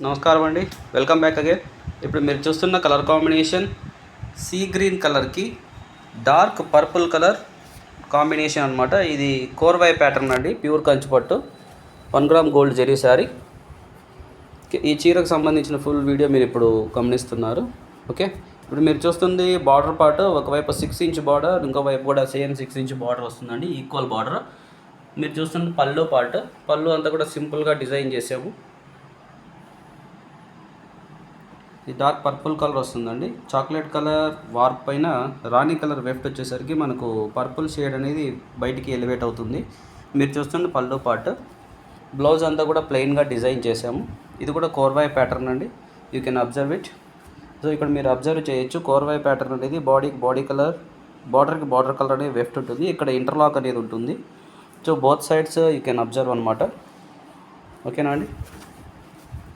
నమస్కారం అండి, welcome back again. ఇప్పుడు మీరు చూస్తున్న కలర్ కాంబినేషన్ సీ గ్రీన్ కలర్కి డార్క్ పర్పుల్ కలర్ కాంబినేషన్ అనమాట. ఇది కోర్వై ప్యాటర్న్ అండి, ప్యూర్ కంచిపట్టు 1 గ్రామ్ గోల్డ్ జెరీ శారీ. ఈ చీరకు సంబంధించిన ఫుల్ వీడియో మీరు ఇప్పుడు గమనిస్తున్నారు. ఓకే, ఇప్పుడు మీరు చూస్తుంది బార్డర్ పార్ట్. ఒకవైపు 6 ఇంచ్ బార్డర్, ఇంకో వైపు కూడా సేమ్ 6 ఇంచ్ బార్డర్ వస్తుందండి, ఈక్వల్ బార్డర్. మీరు చూస్తున్న పళ్ళు పార్ట్, పళ్ళు అంతా కూడా సింపుల్గా డిజైన్ చేసాము. ఇది డార్క్ పర్పుల్ కలర్ వస్తుందండి. చాక్లెట్ కలర్ వార్ప్ పైన రాణి కలర్ వెఫ్ట్ వచ్చేసరికి మనకు పర్పుల్ షేడ్ అనేది బయటికి ఎలివేట్ అవుతుంది. మీరు చూస్తున్న పళ్ళు పార్ట్. బ్లౌజ్ అంతా కూడా ప్లెయిన్గా డిజైన్ చేసాము. ఇది కూడా కోర్వై ప్యాటర్న్ అండి, you can observe it. So ఇక్కడ మీరు అబ్జర్వ్ చేయొచ్చు, కోర్వై ప్యాటర్న్ అనేది బాడీ కలర్, బార్డర్కి బార్డర్ కలర్ అనేది వెఫ్ట్ ఉంటుంది. ఇక్కడ ఇంటర్లాక్ అనేది ఉంటుంది. So both sides you can observe అనమాట. ఓకేనా అండి.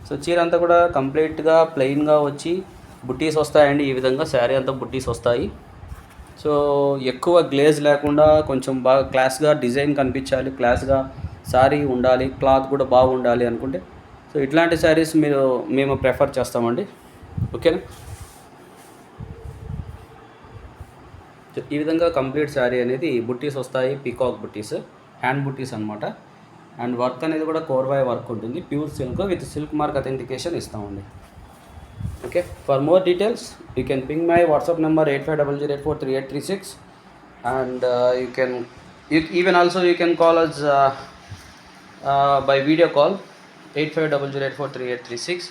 సో చీర అంతా కూడా కంప్లీట్గా ప్లెయిన్గా వచ్చి బుట్టీస్ వస్తాయండి. ఈ విధంగా శారీ అంతా బుట్టీస్ వస్తాయి. సో ఎక్కువ గ్లేజ్ లేకుండా కొంచెం బాగా క్లాస్గా డిజైన్ కనిపించాలి, క్లాస్గా శారీ ఉండాలి, క్లాత్ కూడా బాగుండాలి అనుకుంటే సో ఇట్లాంటి శారీస్ మేము ప్రిఫర్ చేస్తామండి. ఓకేనా. ఈ విధంగా కంప్లీట్ శారీ అనేది బుట్టీస్ వస్తాయి, పీకాక్ బుట్టీస్, హ్యాండ్ బుట్టీస్ అనమాట. అండ్ వర్క్ అనేది కూడా కోర్వై వర్క్ ఉంటుంది, pure silk with silk mark authentication ఇస్తామండి. Okay, for more details you can ping my WhatsApp number 8500843836 and you can call us by video call 8500843836.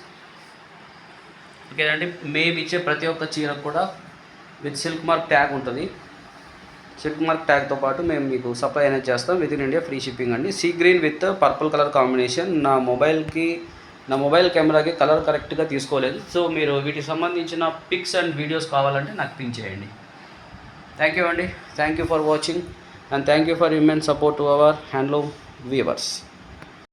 Okay అండి. మేము ఇచ్చే ప్రతి ఒక్క చీరకు కూడా విత్ సిల్క్ మార్క్ ట్యాగ్ ఉంటుంది. సిల్క్ మార్క్ ట్యాగ్తో పాటు మేము మీకు సప్లై అనేది చేస్తాం. Within India free shipping అండి. Sea green with purple colour combination. నా మొబైల్ కెమెరాకి కలర్ కరెక్ట్గా తీసుకోలేదు. సో మీరు వీటికి సంబంధించిన పిక్స్ అండ్ వీడియోస్ కావాలంటే నాకు పింక్ చేయండి. థ్యాంక్ యూ అండి, thank you for watching and thank you for immense support to our handloom weavers.